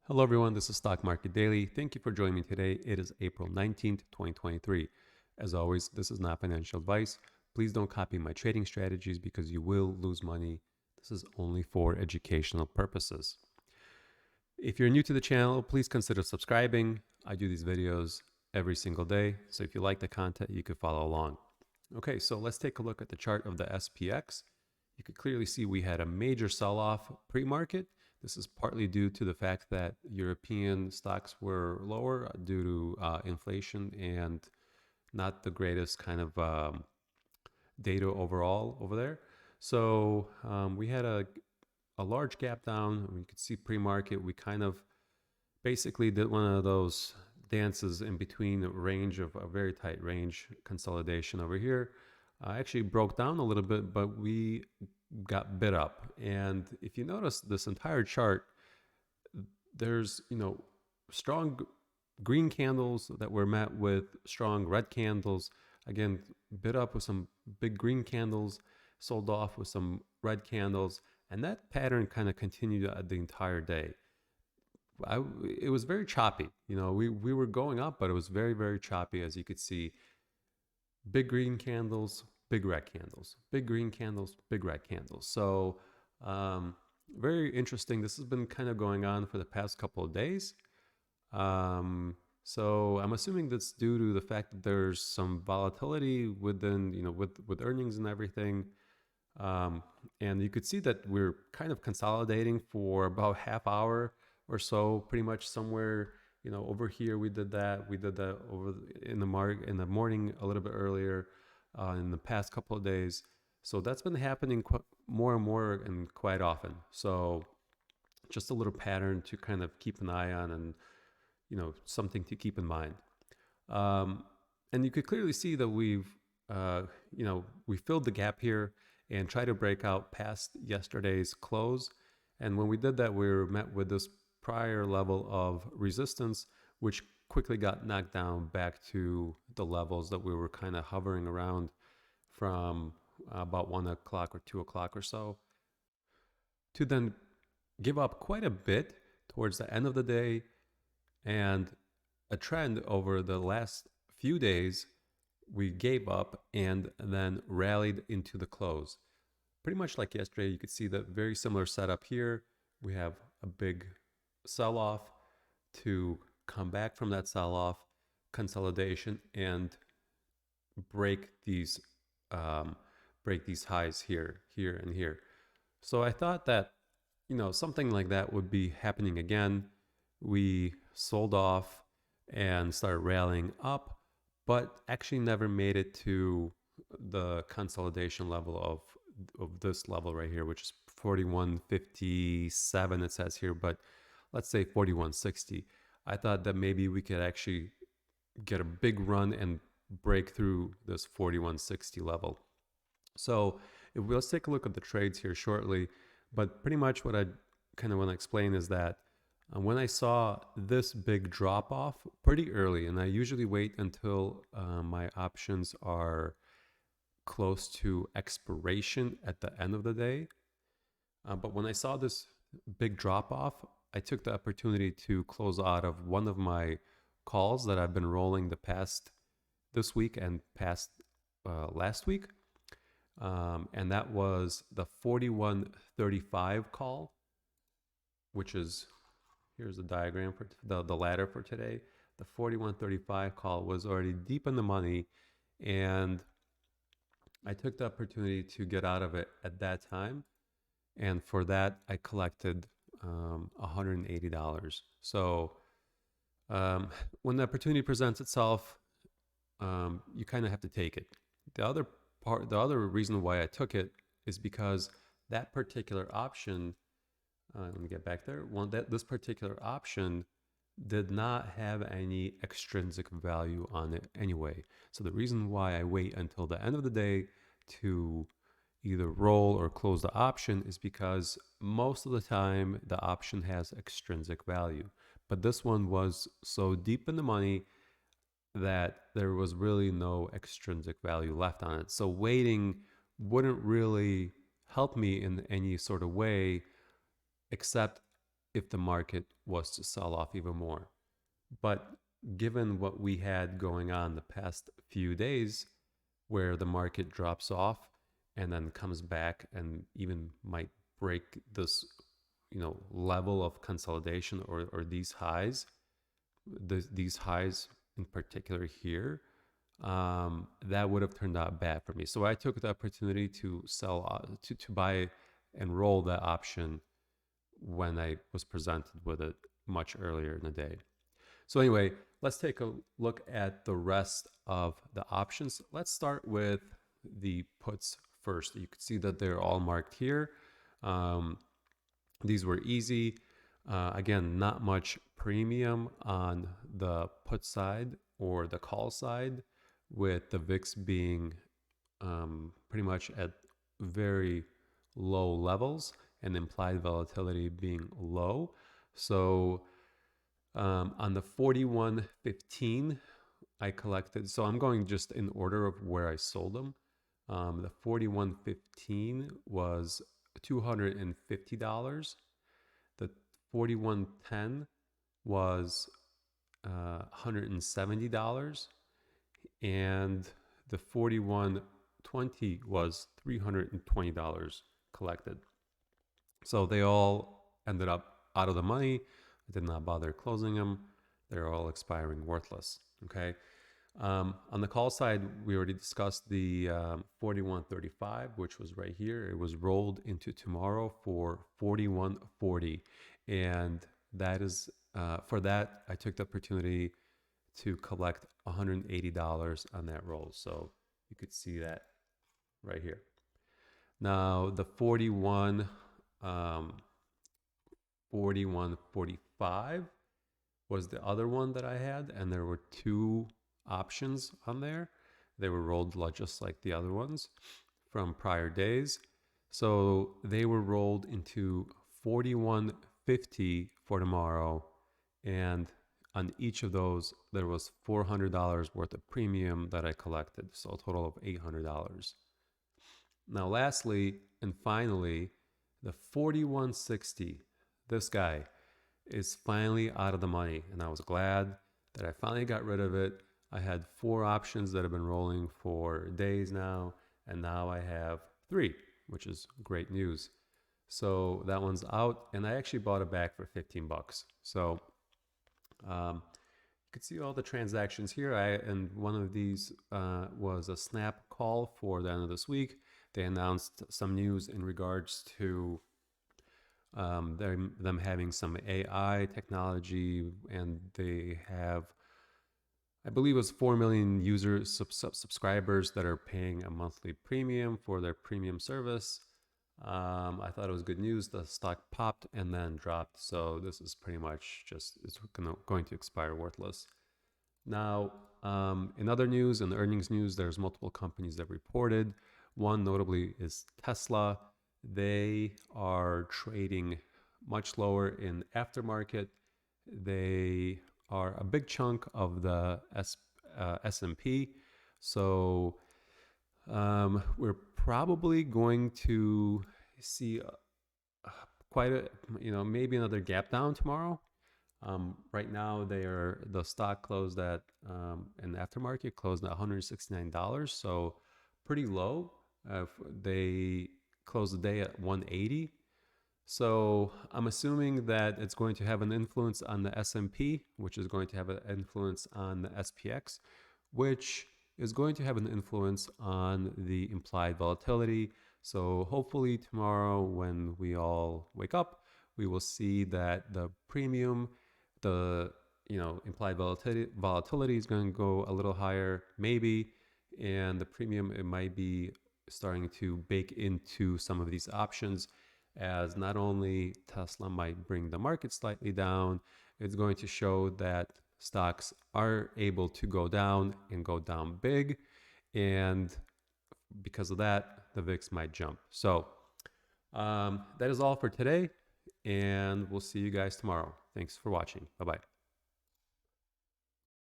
Hello everyone, this is Stock Market Daily. Thank you for joining me today. It is April 19th, 2023. As always, this is not financial advice. Please don't copy my trading strategies because you will lose money. This is only for educational purposes. If you're new to the channel, please consider subscribing. I do these videos every single day, so if you like the content, you could follow along. Okay, so let's take a look at the chart of the SPX. You could clearly see we had a major sell-off pre-market. This is partly due to the fact that European stocks were lower due to inflation and not the greatest kind of data overall over there. So we had a large gap down. We could see pre-market. We kind of basically did one of those dances in between a range of a very tight range consolidation over here. Actually broke down a little bit, but we got bid up. And if you notice this entire chart, there's, strong green candles that were met with strong red candles. Again, bid up with some big green candles, sold off with some red candles. And that pattern kind of continued the entire day. It was very choppy. We were going up, but it was very, very choppy. As you could see, big green candles, big red candles, big green candles, big red candles. So very interesting. This has been kind of going on for the past couple of days. So I'm assuming that's due to the fact that there's some volatility within, with earnings and everything. And you could see that we're kind of consolidating for about half hour or so, pretty much somewhere, over here. We did that over in the morning a little bit earlier in the past couple of days. So that's been happening more and more and quite often. So just a little pattern to kind of keep an eye on and, something to keep in mind. And you could clearly see that we filled the gap here and tried to break out past yesterday's close. And when we did that, we were met with this prior level of resistance, which quickly got knocked down back to the levels that we were kind of hovering around from about 1 o'clock or 2 o'clock or so, to then give up quite a bit towards the end of the day. And a trend over the last few days, we gave up and then rallied into the close. Pretty much like yesterday, you could see that very similar setup here. We have a big sell-off to come back from that sell-off, consolidation, and break these highs here, and here. So I thought that, something like that would be happening again. We sold off and started rallying up, but actually never made it to the consolidation level of this level right here, which is 41.57 it says here, but let's say 41.60. I thought that maybe we could actually get a big run and break through this 41.60 level. So let's take a look at the trades here shortly, but pretty much what I kind of want to explain is that when I saw this big drop off pretty early, and I usually wait until my options are close to expiration at the end of the day. But when I saw this big drop off, I took the opportunity to close out of one of my calls that I've been rolling this week and past last week. And that was the 41.35 call, which is, here's the diagram for the ladder for today. The 41.35 call was already deep in the money, and I took the opportunity to get out of it at that time. And for that, I collected $180. So when the opportunity presents itself, you kind of have to take it. The other reason why I took it is because that particular option, let me get back there. This particular option did not have any extrinsic value on it anyway. So the reason why I wait until the end of the day to either roll or close the option is because most of the time the option has extrinsic value. But this one was so deep in the money that there was really no extrinsic value left on it. So waiting wouldn't really help me in any sort of way, except if the market was to sell off even more. But given what we had going on the past few days, where the market drops off and then comes back and even might break this, level of consolidation or these highs, these highs in particular here, that would have turned out bad for me. So I took the opportunity to sell, to buy and roll that option when I was presented with it much earlier in the day. So anyway, let's take a look at the rest of the options. Let's start with the puts first. You can see that they're all marked here. These were easy. Again, not much premium on the put side or the call side, with the VIX being pretty much at very low levels and implied volatility being low. So on the 41.15, I collected. So I'm going just in order of where I sold them. The 41.15 was $250. The 41.10 was $170. And the 41.20 was $320 collected. So they all ended up out of the money. I did not bother closing them. They're all expiring worthless. Okay. On the call side, we already discussed the 41.35, which was right here. It was rolled into tomorrow for 41.40. And that is, for that, I took the opportunity to collect $180 on that roll. So you could see that right here. Now the 41.45 was the other one that I had, and there were two options on there. They were rolled just like the other ones from prior days. So they were rolled into 41.50 for tomorrow, and on each of those, there was $400 worth of premium that I collected, so a total of $800. Now, lastly and finally, the 41.60, this guy is finally out of the money, and I was glad that I finally got rid of it. I had 4 options that have been rolling for days now, and now I have 3, which is great news. So that one's out, and I actually bought it back for 15 bucks. So you can see all the transactions here. And one of these was a snap call for the end of this week. They announced some news in regards to them having some AI technology, and they have, I believe it was 4 million subscribers that are paying a monthly premium for their premium service. I thought it was good news. The stock popped and then dropped. So this is pretty much just, it's going to expire worthless. Now, in other news, in the earnings news, there's multiple companies that reported. One notably is Tesla. They are trading much lower in aftermarket. They are a big chunk of the S&P. So we're probably going to see quite a, maybe another gap down tomorrow. Right now, the stock closed at, in the aftermarket, closed at $169. So pretty low. They closed the day at 180. So I'm assuming that it's going to have an influence on the S&P, which is going to have an influence on the SPX, which is going to have an influence on the implied volatility. So hopefully tomorrow when we all wake up, we will see that the premium, the implied volatility is going to go a little higher, maybe, and the premium, it might be starting to bake into some of these options, as not only Tesla might bring the market slightly down, it's going to show that stocks are able to go down and go down big, and because of that, the VIX might jump. So that is all for today, and we'll see you guys tomorrow. Thanks for watching. Bye-bye.